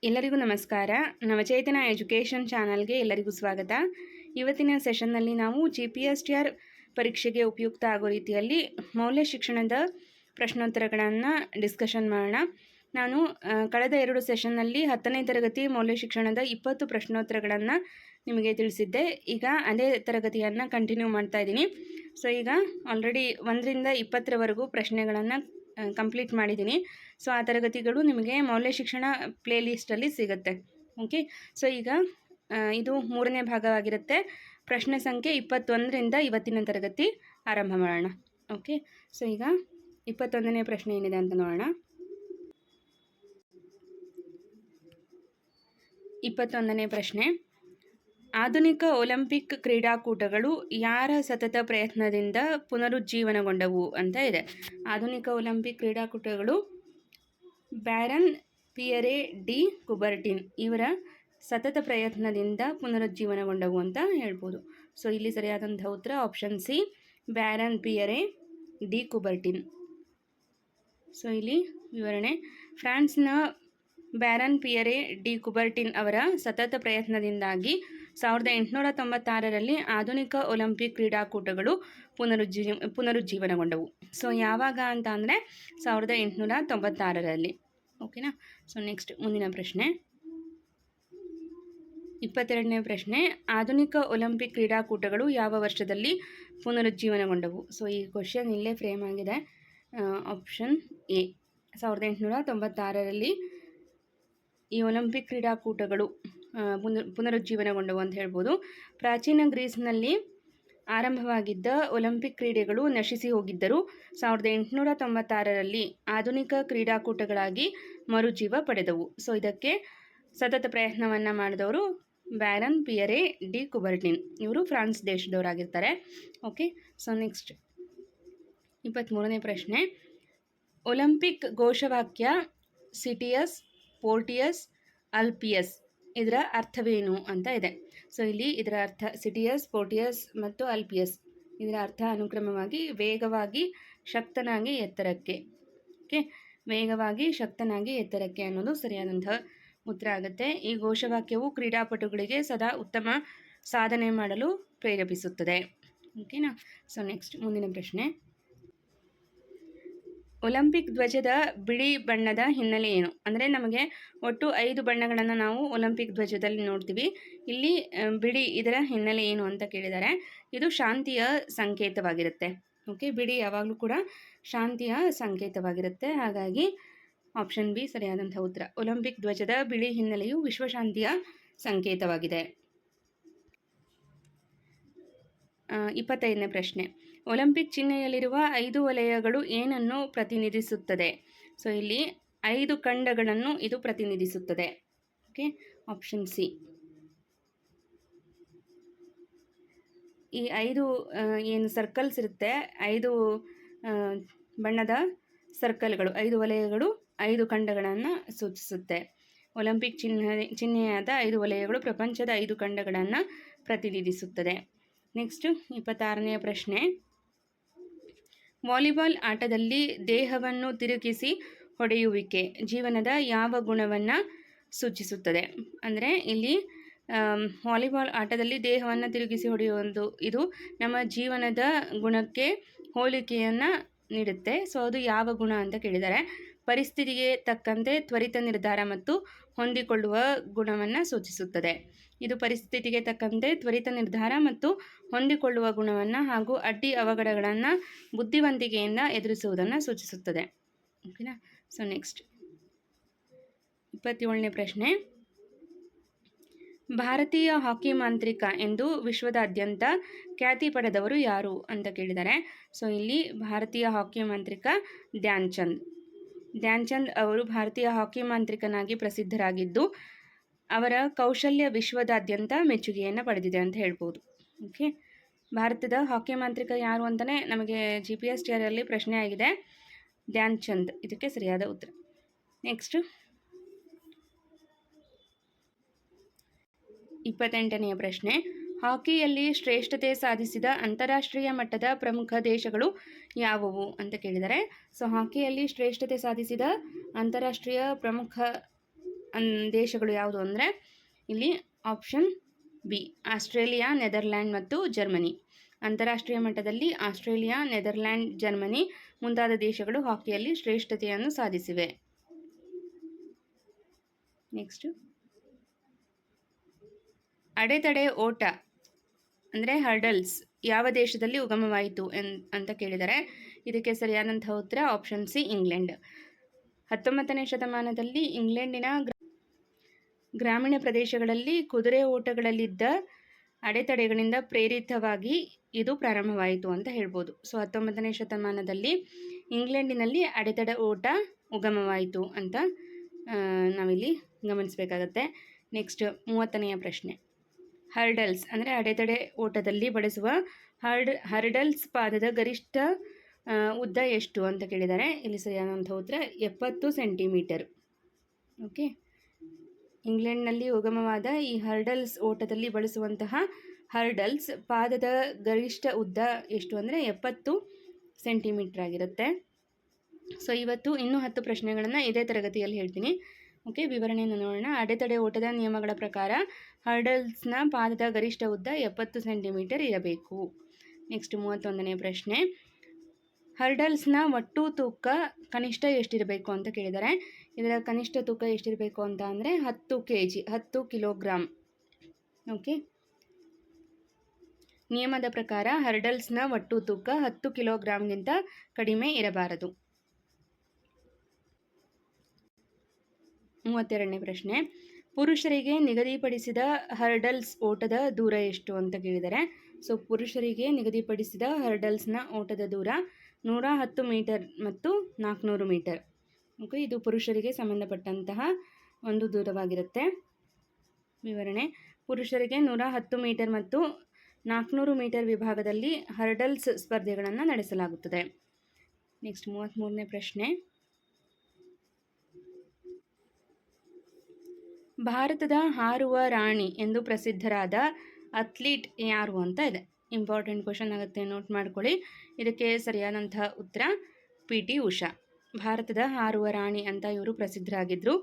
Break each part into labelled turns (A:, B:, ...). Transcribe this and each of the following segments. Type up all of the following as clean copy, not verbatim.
A: ಎಲ್ಲರಿಗೂ ನಮಸ್ಕಾರ. ನವಚೇತನ ಎಜುಕೇಷನ್ ಚಾನಲ್ಗೆ ಎಲ್ಲರಿಗೂ ಸ್ವಾಗತ. ಇವತ್ತಿನ ಸೆಷನ್ನಲ್ಲಿ ನಾವು GPSTR ಪರೀಕ್ಷೆಗೆ ಉಪಯುಕ್ತ ಆಗೋ ರೀತಿಯಲ್ಲಿ ಮೌಲ್ಯ ಶಿಕ್ಷಣದ ಪ್ರಶ್ನೋತ್ತರಗಳನ್ನು ಡಿಸ್ಕಷನ್ ಮಾಡೋಣ. ನಾನು ಕಳೆದ 2 ಸೆಷನ್ನಲ್ಲಿ 10ನೇ ತರಗತಿ ಮೌಲ್ಯ ಶಿಕ್ಷಣದ 20 ಪ್ರಶ್ನೋತ್ತರಗಳನ್ನು ನಿಮಗೆ ತಿಳಿಸಿದ್ದೆ. ಈಗ ಅದೇ ತರಗತಿಯನ್ನು ಕಂಟಿನ್ಯೂ ಮಾಡ್ತಾ ಇದ್ದೀನಿ. ಸೊ ಈಗ ಆಲ್ರೆಡಿ 1ರಿಂದ 20ರವರೆಗೂ ಪ್ರಶ್ನೆಗಳನ್ನು ಕಂಪ್ಲೀಟ್ ಮಾಡಿದ್ದೀನಿ. ಸೊ ಆ ತರಗತಿಗಳು ನಿಮಗೆ ಮೌಲ್ಯ ಶಿಕ್ಷಣ ಪ್ಲೇ ಲಿಸ್ಟಲ್ಲಿ ಸಿಗುತ್ತೆ. ಓಕೆ, ಸೊ ಈಗ ಇದು 3ನೇ ಭಾಗವಾಗಿರುತ್ತೆ. ಪ್ರಶ್ನೆ ಸಂಖ್ಯೆ 21ರಿಂದ ಇವತ್ತಿನ ತರಗತಿ ಆರಂಭ ಮಾಡೋಣ. ಓಕೆ, ಸೊ ಈಗ 21ನೇ ಪ್ರಶ್ನೆ ಏನಿದೆ ಅಂತ ನೋಡೋಣ. 21ನೇ ಪ್ರಶ್ನೆ, ಆಧುನಿಕ ಒಲಿಂಪಿಕ್ ಕ್ರೀಡಾಕೂಟಗಳು ಯಾರ ಸತತ ಪ್ರಯತ್ನದಿಂದ ಪುನರುಜ್ಜೀವನಗೊಂಡವು ಅಂತ ಇದೆ. ಆಧುನಿಕ ಒಲಿಂಪಿಕ್ ಕ್ರೀಡಾಕೂಟಗಳು ಬ್ಯಾರನ್ ಪಿಯರೆ ಡಿ ಕುಬರ್ಟಿನ್ ಇವರ ಸತತ ಪ್ರಯತ್ನದಿಂದ ಪುನರುಜ್ಜೀವನಗೊಂಡವು ಅಂತ ಹೇಳ್ಬೋದು. ಸೊ ಇಲ್ಲಿ ಸರಿಯಾದಂಥ ಉತ್ತರ option C, Baron Pierre de Coubertin. So ಇಲ್ಲಿ ವಿವರಣೆ, ಫ್ರಾನ್ಸ್ನ ಬ್ಯಾರನ್ ಪಿಯರೆ ಡಿ ಕುಬರ್ಟಿನ್ ಅವರ ಸತತ ಪ್ರಯತ್ನದಿಂದಾಗಿ 1896ರಲ್ಲಿ ಆಧುನಿಕ ಒಲಿಂಪಿಕ್ ಕ್ರೀಡಾಕೂಟಗಳು ಪುನರುಜ್ಜೀವನಗೊಂಡವು. ಸೊ ಯಾವಾಗ ಅಂತ ಅಂದರೆ 1896ರಲ್ಲಿ. ಓಕೆನಾ. ಸೊ ನೆಕ್ಸ್ಟ್ ಮುಂದಿನ ಪ್ರಶ್ನೆ, 22ನೇ ಪ್ರಶ್ನೆ, ಆಧುನಿಕ ಒಲಿಂಪಿಕ್ ಕ್ರೀಡಾಕೂಟಗಳು ಯಾವ ವರ್ಷದಲ್ಲಿ ಪುನರುಜ್ಜೀವನಗೊಂಡವು? ಸೊ ಈ ಕ್ವಶನ್ ಇಲ್ಲೇ ಫ್ರೇಮ್ ಆಗಿದೆ. ಆಪ್ಷನ್ ಎ, 1896ರಲ್ಲಿ ಈ ಒಲಿಂಪಿಕ್ ಕ್ರೀಡಾಕೂಟಗಳು ಪುನರುಜ್ಜೀವನಗೊಂಡವು ಅಂತ ಹೇಳ್ಬೋದು. ಪ್ರಾಚೀನ ಗ್ರೀಸ್ನಲ್ಲಿ ಆರಂಭವಾಗಿದ್ದ ಒಲಿಂಪಿಕ್ ಕ್ರೀಡೆಗಳು ನಶಿಸಿ ಹೋಗಿದ್ದರೂ 1896ರಲ್ಲಿ ಆಧುನಿಕ ಕ್ರೀಡಾಕೂಟಗಳಾಗಿ ಮರುಜೀವ ಪಡೆದವು. ಸೊ ಇದಕ್ಕೆ ಸತತ ಪ್ರಯತ್ನವನ್ನು ಮಾಡಿದವರು ಬ್ಯಾರನ್ ಪಿಯರೆ ಡಿ ಕುಬರ್ಟಿನ್. ಇವರು ಫ್ರಾನ್ಸ್ ದೇಶದವರಾಗಿರ್ತಾರೆ. ಓಕೆ, ಸೊ ನೆಕ್ಸ್ಟ್ 23ನೇ ಪ್ರಶ್ನೆ, ಒಲಿಂಪಿಕ್ ಘೋಷವಾಕ್ಯ ಸಿಟಿಯಸ್, ಪೋರ್ಟಿಯಸ್, ಅಲ್ಪಿಯಸ್ ಇದರ ಅರ್ಥವೇನು ಅಂತ ಇದೆ. ಸೊ ಇಲ್ಲಿ ಇದರ ಅರ್ಥ ಸಿಟಿಯಸ್, ಪೋರ್ಟಿಯಸ್ ಮತ್ತು ಅಲ್ಪಿಯಸ್ ಇದರ ಅರ್ಥ ಅನುಕ್ರಮವಾಗಿ ವೇಗವಾಗಿ, ಶಕ್ತನಾಗಿ, ಎತ್ತರಕ್ಕೆ. ಓಕೆ, ವೇಗವಾಗಿ, ಶಕ್ತನಾಗಿ, ಎತ್ತರಕ್ಕೆ ಅನ್ನೋದು ಸರಿಯಾದಂಥ ಉತ್ತರ ಆಗುತ್ತೆ. ಈ ಘೋಷವಾಕ್ಯವು ಕ್ರೀಡಾಪಟುಗಳಿಗೆ ಸದಾ ಉತ್ತಮ ಸಾಧನೆ ಮಾಡಲು ಪ್ರೇರೇಪಿಸುತ್ತದೆ. ಓಕೆನಾ. ಸೊ ನೆಕ್ಸ್ಟ್ ಮುಂದಿನ ಪ್ರಶ್ನೆ, ಒಲಿಂಪಿಕ್ ಧ್ವಜದ ಬಿಳಿ ಬಣ್ಣದ ಹಿನ್ನೆಲೆ ಏನು? ಅಂದರೆ ನಮಗೆ ಒಟ್ಟು 5 ಬಣ್ಣಗಳನ್ನು ನಾವು ಒಲಿಂಪಿಕ್ ಧ್ವಜದಲ್ಲಿ ನೋಡ್ತೀವಿ. ಇಲ್ಲಿ ಬಿಳಿ ಇದರ ಹಿನ್ನೆಲೆ ಏನು ಅಂತ ಕೇಳಿದ್ದಾರೆ. ಇದು ಶಾಂತಿಯ ಸಂಕೇತವಾಗಿರುತ್ತೆ. ಓಕೆ, ಬಿಳಿ ಯಾವಾಗಲೂ ಕೂಡ ಶಾಂತಿಯ ಸಂಕೇತವಾಗಿರುತ್ತೆ. ಹಾಗಾಗಿ ಆಪ್ಷನ್ ಬಿ ಸರಿಯಾದಂಥ ಉತ್ತರ. ಒಲಿಂಪಿಕ್ ಧ್ವಜದ ಬಿಳಿ ಹಿನ್ನೆಲೆಯು ವಿಶ್ವಶಾಂತಿಯ ಸಂಕೇತವಾಗಿದೆ. 25ನೇ ಪ್ರಶ್ನೆ, ಒಲಿಂಪಿಕ್ ಚಿಹ್ನೆಯಲ್ಲಿರುವ 5 ವಲಯಗಳು ಏನನ್ನು ಪ್ರತಿನಿಧಿಸುತ್ತದೆ? ಸೊ ಇಲ್ಲಿ 5 ಖಂಡಗಳನ್ನು ಇದು ಪ್ರತಿನಿಧಿಸುತ್ತದೆ. Okay, option C. ಈ 5 ಏನು ಸರ್ಕಲ್ಸ್ ಇರುತ್ತೆ, 5 ಬಣ್ಣದ ಸರ್ಕಲ್ಗಳು, 5 ವಲಯಗಳು 5 ಖಂಡಗಳನ್ನು ಸೂಚಿಸುತ್ತೆ. ಒಲಿಂಪಿಕ್ ಚಿಹ್ನೆಯಾದ 5 ವಲಯಗಳು ಪ್ರಪಂಚದ 5 ಖಂಡಗಳನ್ನು ಪ್ರತಿನಿಧಿಸುತ್ತದೆ. ನೆಕ್ಸ್ಟ್ 26ನೇ ಪ್ರಶ್ನೆ, ವಾಲಿಬಾಲ್ ಆಟದಲ್ಲಿ ದೇಹವನ್ನು ತಿರುಗಿಸಿ ಹೊಡೆಯುವಿಕೆ ಜೀವನದ ಯಾವ ಗುಣವನ್ನು ಸೂಚಿಸುತ್ತದೆ? ಅಂದರೆ ಇಲ್ಲಿ ವಾಲಿಬಾಲ್ ಆಟದಲ್ಲಿ ದೇಹವನ್ನು ತಿರುಗಿಸಿ ಹೊಡೆಯುವುದು ಇದು ನಮ್ಮ ಜೀವನದ ಗುಣಕ್ಕೆ ಹೋಲಿಕೆಯನ್ನು ನೀಡುತ್ತೆ. ಸೊ ಅದು ಯಾವ ಗುಣ ಅಂತ ಕೇಳಿದ್ದಾರೆ. ಪರಿಸ್ಥಿತಿಗೆ ತಕ್ಕಂತೆ ತ್ವರಿತ ನಿರ್ಧಾರ ಮತ್ತು ಹೊಂದಿಕೊಳ್ಳುವ ಗುಣವನ್ನು ಸೂಚಿಸುತ್ತದೆ. ಇದು ಪರಿಸ್ಥಿತಿಗೆ ತಕ್ಕಂತೆ ತ್ವರಿತ ನಿರ್ಧಾರ ಮತ್ತು ಹೊಂದಿಕೊಳ್ಳುವ ಗುಣವನ್ನು ಹಾಗೂ ಅಡ್ಡಿ ಅವಘಡಗಳನ್ನು ಬುದ್ಧಿವಂತಿಕೆಯಿಂದ ಎದುರಿಸುವುದನ್ನು ಸೂಚಿಸುತ್ತದೆ. ಓಕೆನಾ. ಸೊ ನೆಕ್ಸ್ಟ್ 27ನೇ ಪ್ರಶ್ನೆ, ಭಾರತೀಯ ಹಾಕಿ ಮಾಂತ್ರಿಕ ಎಂದು ವಿಶ್ವದಾದ್ಯಂತ ಖ್ಯಾತಿ ಪಡೆದವರು ಯಾರು ಅಂತ ಕೇಳಿದ್ದಾರೆ. ಸೊ ಇಲ್ಲಿ ಭಾರತೀಯ ಹಾಕಿ ಮಾಂತ್ರಿಕ ಧ್ಯಾನ್ ಚಂದ್ ಅವರು ಭಾರತೀಯ ಹಾಕಿ ಮಾಂತ್ರಿಕನಾಗಿ ಪ್ರಸಿದ್ಧರಾಗಿದ್ದು ಅವರ ಕೌಶಲ್ಯ ವಿಶ್ವದಾದ್ಯಂತ ಮೆಚ್ಚುಗೆಯನ್ನು ಪಡೆದಿದೆ ಅಂತ ಹೇಳ್ಬೋದು. ಓಕೆ, ಭಾರತದ ಹಾಕಿ ಮಾಂತ್ರಿಕ ಯಾರು ಅಂತಲೇ ನಮಗೆ GPSTRಯಲ್ಲಿ ಪ್ರಶ್ನೆ ಆಗಿದೆ. ಧ್ಯಾನ್ ಚಂದ್ ಇದಕ್ಕೆ ಸರಿಯಾದ ಉತ್ತರ. ನೆಕ್ಸ್ಟ್ 28ನೇ ಪ್ರಶ್ನೆ, ಹಾಕಿಯಲ್ಲಿ ಶ್ರೇಷ್ಠತೆ ಸಾಧಿಸಿದ ಅಂತಾರಾಷ್ಟ್ರೀಯ ಮಟ್ಟದ ಪ್ರಮುಖ ದೇಶಗಳು ಯಾವುವು ಅಂತ ಕೇಳಿದ್ದಾರೆ. ಸೊ ಹಾಕಿಯಲ್ಲಿ ಶ್ರೇಷ್ಠತೆ ಸಾಧಿಸಿದ ಅಂತಾರಾಷ್ಟ್ರೀಯ ಪ್ರಮುಖ ದೇಶಗಳು ಯಾವುದು ಅಂದರೆ ಇಲ್ಲಿ ಆಪ್ಷನ್ ಬಿ ಆಸ್ಟ್ರೇಲಿಯಾ, ನೆದರ್ಲ್ಯಾಂಡ್ ಮತ್ತು ಜರ್ಮನಿ. ಅಂತಾರಾಷ್ಟ್ರೀಯ ಮಟ್ಟದಲ್ಲಿ ಆಸ್ಟ್ರೇಲಿಯಾ, ನೆದರ್ಲ್ಯಾಂಡ್, ಜರ್ಮನಿ ಮುಂತಾದ ದೇಶಗಳು ಹಾಕಿಯಲ್ಲಿ ಶ್ರೇಷ್ಠತೆಯನ್ನು ಸಾಧಿಸಿವೆ. ನೆಕ್ಸ್ಟ್, ಅಡೆತಡೆ ಓಟ ಅಂದರೆ ಹರ್ಡಲ್ಸ್ ಯಾವ ದೇಶದಲ್ಲಿ ಉಗಮವಾಯಿತು ಅಂತ ಕೇಳಿದರೆ ಇದಕ್ಕೆ ಸರಿಯಾದಂಥ ಉತ್ತರ ಆಪ್ಷನ್ ಸಿ ಇಂಗ್ಲೆಂಡ್. 19ನೇ ಶತಮಾನದಲ್ಲಿ ಇಂಗ್ಲೆಂಡಿನ ಗ್ರಾಮೀಣ ಪ್ರದೇಶಗಳಲ್ಲಿ ಕುದುರೆ ಓಟಗಳಲ್ಲಿದ್ದ ಅಡೆತಡೆಗಳಿಂದ ಪ್ರೇರಿತವಾಗಿ ಇದು ಪ್ರಾರಂಭವಾಯಿತು ಅಂತ ಹೇಳ್ಬೋದು. ಸೊ 19ನೇ ಶತಮಾನದಲ್ಲಿ ಇಂಗ್ಲೆಂಡಿನಲ್ಲಿ ಅಡೆತಡೆ ಓಟ ಉಗಮವಾಯಿತು ಅಂತ ನಾವಿಲ್ಲಿ ಗಮನಿಸಬೇಕಾಗತ್ತೆ. ನೆಕ್ಸ್ಟ್ 30ನೆಯ ಪ್ರಶ್ನೆ, ಹರ್ಡಲ್ಸ್ ಅಂದರೆ ಅಡೆತಡೆ ಓಟದಲ್ಲಿ ಬಳಸುವ ಹರ್ಡಲ್ಸ್ ಪಾದದ ಗರಿಷ್ಠ ಉದ್ದ ಎಷ್ಟು ಅಂತ ಕೇಳಿದ್ದಾರೆ. ಇಲ್ಲಿ ಸರಿಯಾದಂಥ ಉತ್ತರ 70 ಸೆಂಟಿಮೀಟರ್. ಓಕೆ, ಇಂಗ್ಲೆಂಡ್ನಲ್ಲಿ ಉಗಮವಾದ ಈ ಹರ್ಡಲ್ಸ್ ಓಟದಲ್ಲಿ ಬಳಸುವಂತಹ ಹರ್ಡಲ್ಸ್ ಪಾದದ ಗರಿಷ್ಠ ಉದ್ದ ಎಷ್ಟು ಅಂದರೆ 70 ಸೆಂಟಿಮೀಟರ್ ಆಗಿರುತ್ತೆ. ಸೊ ಇವತ್ತು ಇನ್ನೂ 10 ಪ್ರಶ್ನೆಗಳನ್ನು ಇದೇ ತರಗತಿಯಲ್ಲಿ ಹೇಳ್ತೀನಿ. ಓಕೆ, ವಿವರಣೆಯನ್ನು ನೋಡೋಣ. ಅಡೆತಡೆ ಓಟದ ನಿಯಮಗಳ ಪ್ರಕಾರ ಹರ್ಡಲ್ಸ್ನ ಪಾದದ ಗರಿಷ್ಠ ಉದ್ದ 70 ಸೆಂಟಿಮೀಟರ್ ಇರಬೇಕು. ನೆಕ್ಸ್ಟ್ 31ನೇ ಪ್ರಶ್ನೆ, ಹರ್ಡಲ್ಸ್ನ ಒಟ್ಟು ತೂಕ ಕನಿಷ್ಠ ಎಷ್ಟಿರಬೇಕು ಅಂತ ಕೇಳಿದ್ದಾರೆ. ಇದರ ಕನಿಷ್ಠ ತೂಕ ಎಷ್ಟಿರಬೇಕು ಅಂತ ಅಂದರೆ 10 kg 10 ಕಿಲೋಗ್ರಾಮ್. ಓಕೆ, ನಿಯಮದ ಪ್ರಕಾರ ಹರ್ಡಲ್ಸ್ನ ಒಟ್ಟು ತೂಕ 10 ಕಿಲೋಗ್ರಾಮ್ಗಿಂತ ಕಡಿಮೆ ಇರಬಾರದು. 32ನೇ ಪ್ರಶ್ನೆ, ಪುರುಷರಿಗೆ ನಿಗದಿಪಡಿಸಿದ ಹರ್ಡಲ್ಸ್ ಓಟದ ದೂರ ಎಷ್ಟು ಅಂತ ಕೇಳಿದ್ದಾರೆ. ಸೊ ಪುರುಷರಿಗೆ ನಿಗದಿಪಡಿಸಿದ ಹರ್ಡಲ್ಸ್ನ ಓಟದ ದೂರ 110 ಮೀಟರ್ ಮತ್ತು 400 ಮೀಟರ್. ಓಕೆ, ಇದು ಪುರುಷರಿಗೆ ಸಂಬಂಧಪಟ್ಟಂತಹ ಒಂದು ದೂರವಾಗಿರುತ್ತೆ. ವಿವರಣೆ, ಪುರುಷರಿಗೆ 110 ಮೀಟರ್ ಮತ್ತು 400 ಮೀಟರ್ ವಿಭಾಗದಲ್ಲಿ ಹರ್ಡಲ್ಸ್ ಸ್ಪರ್ಧೆಗಳನ್ನು ನಡೆಸಲಾಗುತ್ತದೆ. ನೆಕ್ಸ್ಟ್ 33ನೇ ಪ್ರಶ್ನೆ, ಭಾರತದ ಹಾರುವ ರಾಣಿ ಎಂದು ಪ್ರಸಿದ್ಧರಾದ ಅಥ್ಲೀಟ್ ಯಾರು ಅಂತ ಇದೆ. ಇಂಪಾರ್ಟೆಂಟ್ ಕ್ವಶನ್ ಆಗುತ್ತೆ, ನೋಟ್ ಮಾಡ್ಕೊಳ್ಳಿ. ಇದಕ್ಕೆ ಸರಿಯಾದಂತಹ ಉತ್ತರ PT ಉಷಾ. ಭಾರತದ ಹಾರುವ ರಾಣಿ ಅಂತ ಇವರು ಪ್ರಸಿದ್ಧರಾಗಿದ್ದರು.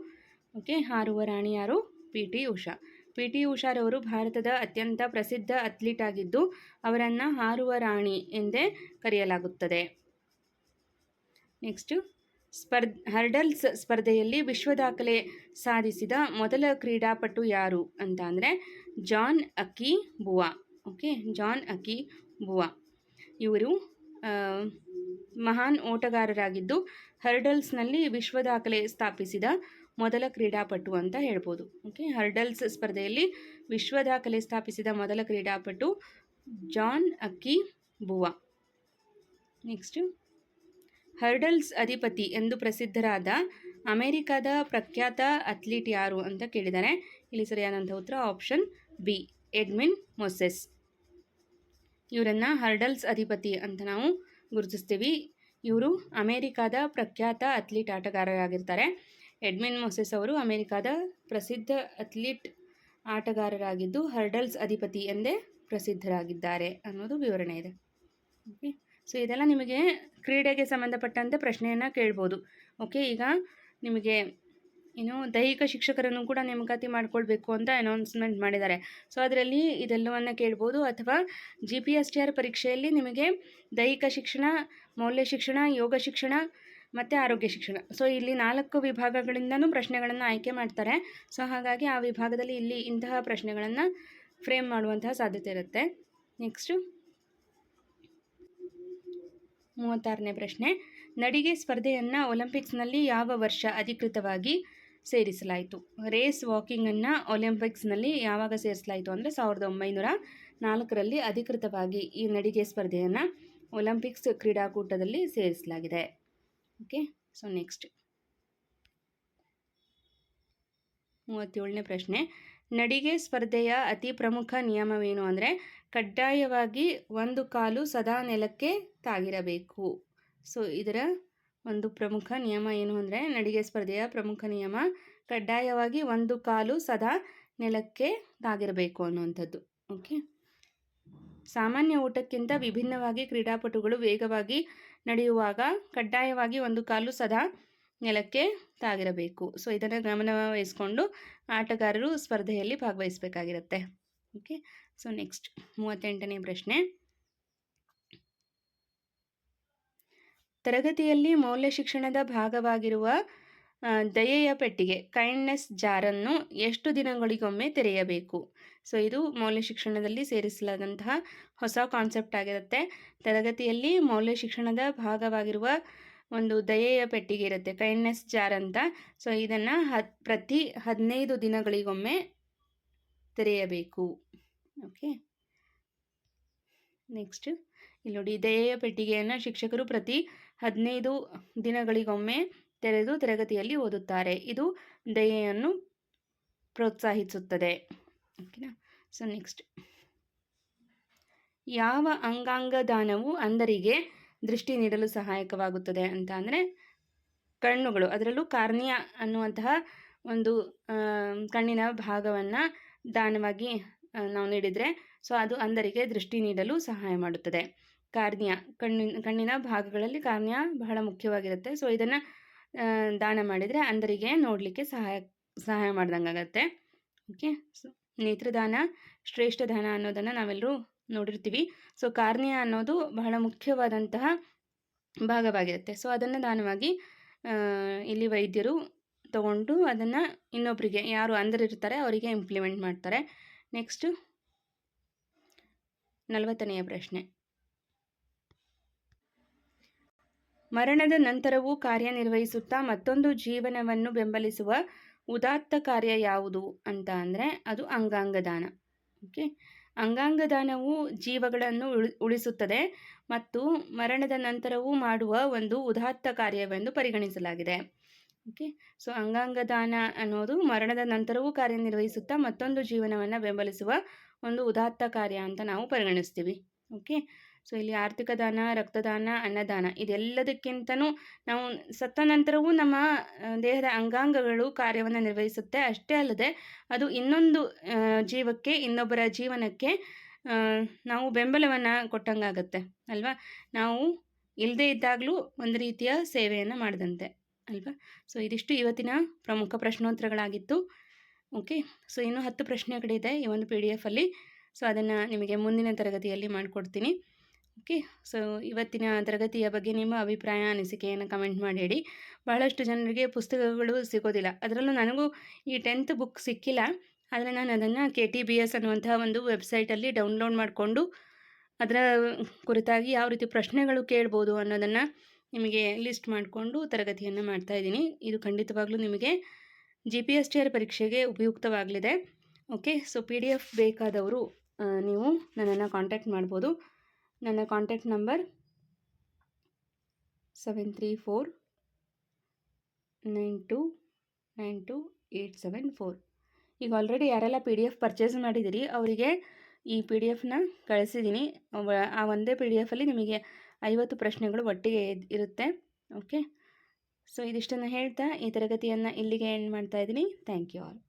A: ಓಕೆ, ಹಾರುವ ರಾಣಿ ಯಾರು? PT ಉಷಾ. PT ಉಷಾರವರು ಭಾರತದ ಅತ್ಯಂತ ಪ್ರಸಿದ್ಧ ಅಥ್ಲೀಟ್ ಆಗಿದ್ದು ಅವರನ್ನು ಹಾರುವ ರಾಣಿ ಎಂದೇ ಕರೆಯಲಾಗುತ್ತದೆ. ನೆಕ್ಸ್ಟು, ಹರ್ಡಲ್ಸ್ ಸ್ಪರ್ಧೆಯಲ್ಲಿ ವಿಶ್ವ ದಾಖಲೆ ಸಾಧಿಸಿದ ಮೊದಲ ಕ್ರೀಡಾಪಟು ಯಾರು ಅಂತ ಅಂದರೆ ಜಾನ್ ಅಕಿ ಬುವಾ. ಓಕೆ, ಜಾನ್ ಅಕಿ ಬುವಾ ಇವರು ಮಹಾನ್ ಓಟಗಾರರಾಗಿದ್ದು ಹರ್ಡಲ್ಸ್ನಲ್ಲಿ ವಿಶ್ವ ದಾಖಲೆ ಸ್ಥಾಪಿಸಿದ ಮೊದಲ ಕ್ರೀಡಾಪಟು ಅಂತ ಹೇಳ್ಬೋದು. ಓಕೆ, ಹರ್ಡಲ್ಸ್ ಸ್ಪರ್ಧೆಯಲ್ಲಿ ವಿಶ್ವ ದಾಖಲೆ ಸ್ಥಾಪಿಸಿದ ಮೊದಲ ಕ್ರೀಡಾಪಟು ಜಾನ್ ಅಕಿ ಬುವಾ. ನೆಕ್ಸ್ಟು, ಹರ್ಡಲ್ಸ್ ಅಧಿಪತಿ ಎಂದು ಪ್ರಸಿದ್ಧರಾದ ಅಮೆರಿಕದ ಪ್ರಖ್ಯಾತ ಅಥ್ಲೀಟ್ ಯಾರು ಅಂತ ಕೇಳಿದ್ದಾರೆ. ಇಲ್ಲಿ ಸರಿಯಾದಂಥ ಉತ್ತರ ಆಪ್ಷನ್ ಬಿ ಎಡ್ಮಿನ್ ಮೊಸೆಸ್. ಇವರನ್ನು ಹರ್ಡಲ್ಸ್ ಅಧಿಪತಿ ಅಂತ ನಾವು ಗುರುತಿಸ್ತೀವಿ. ಇವರು ಅಮೆರಿಕದ ಪ್ರಖ್ಯಾತ ಅಥ್ಲೀಟ್ ಆಟಗಾರರಾಗಿರ್ತಾರೆ. ಎಡ್ಮಿನ್ ಮೊಸೆಸ್ ಅವರು ಅಮೆರಿಕದ ಪ್ರಸಿದ್ಧ ಅಥ್ಲೀಟ್ ಆಟಗಾರರಾಗಿದ್ದು ಹರ್ಡಲ್ಸ್ ಅಧಿಪತಿ ಎಂದೇ ಪ್ರಸಿದ್ಧರಾಗಿದ್ದಾರೆ ಅನ್ನೋದು ವಿವರಣೆ ಇದೆ. ಓಕೆ, ಸೊ ಇದೆಲ್ಲ ನಿಮಗೆ ಕ್ರೀಡೆಗೆ ಸಂಬಂಧಪಟ್ಟಂತೆ ಪ್ರಶ್ನೆಯನ್ನು ಕೇಳ್ಬೋದು. ಓಕೆ, ಈಗ ನಿಮಗೆ ದೈಹಿಕ ಶಿಕ್ಷಕರನ್ನು ಕೂಡ ನೇಮಕಾತಿ ಮಾಡ್ಕೊಳ್ಬೇಕು ಅಂತ ಅನೌನ್ಸ್ಮೆಂಟ್ ಮಾಡಿದ್ದಾರೆ. ಸೊ ಅದರಲ್ಲಿ ಇದೆಲ್ಲವನ್ನು ಕೇಳ್ಬೋದು. ಅಥವಾ GPSTR ಪರೀಕ್ಷೆಯಲ್ಲಿ ನಿಮಗೆ ದೈಹಿಕ ಶಿಕ್ಷಣ, ಮೌಲ್ಯ ಶಿಕ್ಷಣ, ಯೋಗ ಶಿಕ್ಷಣ ಮತ್ತು ಆರೋಗ್ಯ ಶಿಕ್ಷಣ, ಸೊ ಇಲ್ಲಿ 4 ವಿಭಾಗಗಳಿಂದನೂ ಪ್ರಶ್ನೆಗಳನ್ನು ಆಯ್ಕೆ ಮಾಡ್ತಾರೆ. ಸೊ ಹಾಗಾಗಿ ಆ ವಿಭಾಗದಲ್ಲಿ ಇಲ್ಲಿ ಇಂತಹ ಪ್ರಶ್ನೆಗಳನ್ನು ಫ್ರೇಮ್ ಮಾಡುವಂತಹ ಸಾಧ್ಯತೆ ಇರುತ್ತೆ. ನೆಕ್ಸ್ಟು 36ನೇ ಪ್ರಶ್ನೆ, ನಡಿಗೆ ಸ್ಪರ್ಧೆಯನ್ನು ಒಲಿಂಪಿಕ್ಸ್ನಲ್ಲಿ ಯಾವ ವರ್ಷ ಅಧಿಕೃತವಾಗಿ ಸೇರಿಸಲಾಯಿತು? ರೇಸ್ ವಾಕಿಂಗನ್ನು ಒಲಿಂಪಿಕ್ಸ್ನಲ್ಲಿ ಯಾವಾಗ ಸೇರಿಸಲಾಯಿತು ಅಂದರೆ 1904ರಲ್ಲಿ ಅಧಿಕೃತವಾಗಿ ಈ ನಡಿಗೆ ಸ್ಪರ್ಧೆಯನ್ನು ಒಲಿಂಪಿಕ್ಸ್ ಕ್ರೀಡಾಕೂಟದಲ್ಲಿ ಸೇರಿಸಲಾಗಿದೆ. ಓಕೆ, ಸೊ ನೆಕ್ಸ್ಟ್ 37ನೇ ಪ್ರಶ್ನೆ, ನಡಿಗೆ ಸ್ಪರ್ಧೆಯ ಅತಿ ಪ್ರಮುಖ ನಿಯಮವೇನು ಅಂದರೆ ಕಡ್ಡಾಯವಾಗಿ ಒಂದು ಕಾಲು ಸದಾ ನೆಲಕ್ಕೆ ತಾಗಿರಬೇಕು. ಸೊ ಇದರ ಒಂದು ಪ್ರಮುಖ ನಿಯಮ ಏನು ಅಂದರೆ ನಡಿಗೆ ಸ್ಪರ್ಧೆಯ ಪ್ರಮುಖ ನಿಯಮ ಕಡ್ಡಾಯವಾಗಿ ಒಂದು ಕಾಲು ಸದಾ ನೆಲಕ್ಕೆ ತಾಗಿರಬೇಕು ಅನ್ನುವಂಥದ್ದು. ಓಕೆ, ಸಾಮಾನ್ಯ ಓಟಕ್ಕಿಂತ ವಿಭಿನ್ನವಾಗಿ ಕ್ರೀಡಾಪಟುಗಳು ವೇಗವಾಗಿ ನಡೆಯುವಾಗ ಕಡ್ಡಾಯವಾಗಿ ಒಂದು ಕಾಲು ಸದಾ ನೆಲಕ್ಕೆ ತಾಗಿರಬೇಕು. ಸೊ ಇದನ್ನು ಗಮನವಹಿಸ್ಕೊಂಡು ಆಟಗಾರರು ಸ್ಪರ್ಧೆಯಲ್ಲಿ ಭಾಗವಹಿಸಬೇಕಾಗಿರುತ್ತೆ. ಓಕೆ, ಸೊ ನೆಕ್ಸ್ಟ್ 38ನೇ ಪ್ರಶ್ನೆ. ತರಗತಿಯಲ್ಲಿ ಮೌಲ್ಯ ಶಿಕ್ಷಣದ ಭಾಗವಾಗಿರುವ ದಯೆಯ ಪೆಟ್ಟಿಗೆ ಕೈಂಡ್ನೆಸ್ ಜಾರನ್ನು ಎಷ್ಟು ದಿನಗಳಿಗೊಮ್ಮೆ ತೆರೆಯಬೇಕು? ಸೊ ಇದು ಮೌಲ್ಯ ಶಿಕ್ಷಣದಲ್ಲಿ ಸೇರಿಸಲಾದಂತಹ ಹೊಸ ಕಾನ್ಸೆಪ್ಟ್ ಆಗಿರುತ್ತೆ. ತರಗತಿಯಲ್ಲಿ ಮೌಲ್ಯ ಶಿಕ್ಷಣದ ಭಾಗವಾಗಿರುವ ಒಂದು ದಯೆಯ ಪೆಟ್ಟಿಗೆ ಇರುತ್ತೆ, ಕೈಂಡ್ನೆಸ್ ಜಾರ್ ಅಂತ. ಸೊ ಇದನ್ನು ಪ್ರತಿ 15 ದಿನಗಳಿಗೊಮ್ಮೆ ತೆರೆಯಬೇಕು. ಓಕೆ, ನೆಕ್ಸ್ಟ್ ಇಲ್ಲಿ ನೋಡಿ, ದಯೆಯ ಪೆಟ್ಟಿಗೆಯನ್ನು ಶಿಕ್ಷಕರು ಪ್ರತಿ 15 ದಿನಗಳಿಗೊಮ್ಮೆ ತೆರೆದು ತರಗತಿಯಲ್ಲಿ ಓದುತ್ತಾರೆ. ಇದು ದಯೆಯನ್ನು ಪ್ರೋತ್ಸಾಹಿಸುತ್ತದೆ. ಓಕೆನಾ. ಸೊ ನೆಕ್ಸ್ಟ್, ಯಾವ ಅಂಗಾಂಗ ದಾನವು ಅಂಧರಿಗೆ ದೃಷ್ಟಿ ನೀಡಲು ಸಹಾಯಕವಾಗುತ್ತದೆ ಅಂತ ಅಂದರೆ ಕಣ್ಣುಗಳು, ಅದರಲ್ಲೂ ಕಾರ್ನಿಯಾ ಅನ್ನುವಂತಹ ಒಂದು ಕಣ್ಣಿನ ಭಾಗವನ್ನು ದಾನವಾಗಿ ನಾವು ನೀಡಿದರೆ ಸೊ ಅದು ಅಂಧರಿಗೆ ದೃಷ್ಟಿ ನೀಡಲು ಸಹಾಯ ಮಾಡುತ್ತದೆ. ಕಾರ್ನಿಯಾ, ಕಣ್ಣಿನ ಭಾಗಗಳಲ್ಲಿ ಕಾರ್ನಿಯಾ ಬಹಳ ಮುಖ್ಯವಾಗಿರುತ್ತೆ. ಸೊ ಇದನ್ನು ದಾನ ಮಾಡಿದರೆ ಅಂಧರಿಗೆ ನೋಡಲಿಕ್ಕೆ ಸಹಾಯ ಮಾಡ್ದಂಗಾಗತ್ತೆ. ಓಕೆ, ಸೊ ನೇತ್ರದಾನ ಶ್ರೇಷ್ಠ ದಾನ ಅನ್ನೋದನ್ನು ನಾವೆಲ್ಲರೂ ನೋಡಿರ್ತೀವಿ. ಸೊ ಕಾರ್ನಿಯಾ ಅನ್ನೋದು ಬಹಳ ಮುಖ್ಯವಾದಂತಹ ಭಾಗವಾಗಿರುತ್ತೆ. ಸೊ ಅದನ್ನು ದಾನವಾಗಿ ಇಲ್ಲಿ ವೈದ್ಯರು ತಗೊಂಡು ಅದನ್ನು ಇನ್ನೊಬ್ಬರಿಗೆ, ಯಾರು ಅಂಧರಿರ್ತಾರೆ ಅವರಿಗೆ ಇಂಪ್ಲಿಮೆಂಟ್ ಮಾಡ್ತಾರೆ. ನೆಕ್ಸ್ಟು 40ನೆಯ ಪ್ರಶ್ನೆ. ಮರಣದ ನಂತರವೂ ಕಾರ್ಯನಿರ್ವಹಿಸುತ್ತಾ ಮತ್ತೊಂದು ಜೀವನವನ್ನು ಬೆಂಬಲಿಸುವ ಉದಾತ್ತ ಕಾರ್ಯ ಯಾವುದು ಅಂತ ಅಂದರೆ ಅದು ಅಂಗಾಂಗ ದಾನ. ಓಕೆ, ಅಂಗಾಂಗ ದಾನವು ಜೀವಗಳನ್ನು ಉಳಿಸುತ್ತದೆ ಮತ್ತು ಮರಣದ ನಂತರವೂ ಮಾಡುವ ಒಂದು ಉದಾತ್ತ ಕಾರ್ಯವೆಂದು ಪರಿಗಣಿಸಲಾಗಿದೆ. ಓಕೆ, ಸೊ ಅಂಗಾಂಗ ದಾನ ಅನ್ನೋದು ಮರಣದ ನಂತರವೂ ಕಾರ್ಯನಿರ್ವಹಿಸುತ್ತಾ ಮತ್ತೊಂದು ಜೀವನವನ್ನು ಬೆಂಬಲಿಸುವ ಒಂದು ಉದಾತ್ತ ಕಾರ್ಯ ಅಂತ ನಾವು ಪರಿಗಣಿಸ್ತೀವಿ. ಓಕೆ, ಸೊ ಇಲ್ಲಿ ಆರ್ಥಿಕ ದಾನ, ರಕ್ತದಾನ, ಅನ್ನದಾನ ಇದೆಲ್ಲದಕ್ಕಿಂತನೂ ನಾವು ಸತ್ತ ನಂತರವೂ ನಮ್ಮ ದೇಹದ ಅಂಗಾಂಗಗಳು ಕಾರ್ಯವನ್ನು ನಿರ್ವಹಿಸುತ್ತೆ. ಅಷ್ಟೇ ಅಲ್ಲದೆ ಅದು ಇನ್ನೊಂದು ಜೀವಕ್ಕೆ, ಇನ್ನೊಬ್ಬರ ಜೀವನಕ್ಕೆ ನಾವು ಬೆಂಬಲವನ್ನು ಕೊಟ್ಟಂಗಾಗತ್ತೆ ಅಲ್ವಾ. ನಾವು ಇಲ್ಲದೇ ಇದ್ದಾಗಲೂ ಒಂದು ರೀತಿಯ ಸೇವೆಯನ್ನು ಮಾಡಿದಂತೆ ಅಲ್ವಾ. ಸೊ ಇದಿಷ್ಟು ಇವತ್ತಿನ ಪ್ರಮುಖ ಪ್ರಶ್ನೋತ್ತರಗಳಾಗಿತ್ತು. ಓಕೆ, ಸೊ ಇನ್ನೂ 10 ಪ್ರಶ್ನೆಗಳಿದೆ ಈ ಒಂದು PDF ಅಲ್ಲಿ. ಸೊ ಅದನ್ನು ನಿಮಗೆ ಮುಂದಿನ ತರಗತಿಯಲ್ಲಿ ಮಾಡಿಕೊಡ್ತೀನಿ. ಓಕೆ, ಸೊ ಇವತ್ತಿನ ತರಗತಿಯ ಬಗ್ಗೆ ನಿಮ್ಮ ಅಭಿಪ್ರಾಯ, ಅನಿಸಿಕೆಯನ್ನು ಕಮೆಂಟ್ ಮಾಡಿ ಹೇಳಿ. ಬಹಳಷ್ಟು ಜನರಿಗೆ ಪುಸ್ತಕಗಳು ಸಿಗೋದಿಲ್ಲ, ಅದರಲ್ಲೂ ನನಗೂ ಈ 10th ಬುಕ್ ಸಿಕ್ಕಿಲ್ಲ. ಆದರೆ ನಾನು ಅದನ್ನು KTBS ಅನ್ನುವಂತಹ ಒಂದು ವೆಬ್ಸೈಟಲ್ಲಿ ಡೌನ್ಲೋಡ್ ಮಾಡಿಕೊಂಡು ಅದರ ಕುರಿತಾಗಿ ಯಾವ ರೀತಿ ಪ್ರಶ್ನೆಗಳು ಕೇಳ್ಬೋದು ಅನ್ನೋದನ್ನು ನಿಮಗೆ ಲಿಸ್ಟ್ ಮಾಡಿಕೊಂಡು ತರಗತಿಯನ್ನು ಮಾಡ್ತಾಯಿದ್ದೀನಿ. ಇದು ಖಂಡಿತವಾಗ್ಲೂ ನಿಮಗೆ GPSTR ಪರೀಕ್ಷೆಗೆ ಉಪಯುಕ್ತವಾಗಲಿದೆ. ಓಕೆ, ಸೊ PDF ಬೇಕಾದವರು ನೀವು ನನ್ನನ್ನು ಕಾಂಟ್ಯಾಕ್ಟ್ ಮಾಡ್ಬೋದು. ನನ್ನ ಕಾಂಟ್ಯಾಕ್ಟ್ ನಂಬರ್ 7349292874. ಈಗ ಆಲ್ರೆಡಿ ಯಾರೆಲ್ಲ PDF ಪರ್ಚೇಸ್ ಮಾಡಿದ್ದೀರಿ ಅವರಿಗೆ ಈ PDFನ ಕಳಿಸಿದ್ದೀನಿ. ಆ ಒಂದೇ PDFಲ್ಲಿ ನಿಮಗೆ 50 ಪ್ರಶ್ನೆಗಳು ಒಟ್ಟಿಗೆ ಇರುತ್ತೆ. ಓಕೆ, ಸೊ ಇದಿಷ್ಟನ್ನು ಹೇಳ್ತಾ ಈ ತರಗತಿಯನ್ನು ಇಲ್ಲಿಗೆ ಎಂಡ್ ಮಾಡ್ತಾ ಇದ್ದೀನಿ. Thank you all.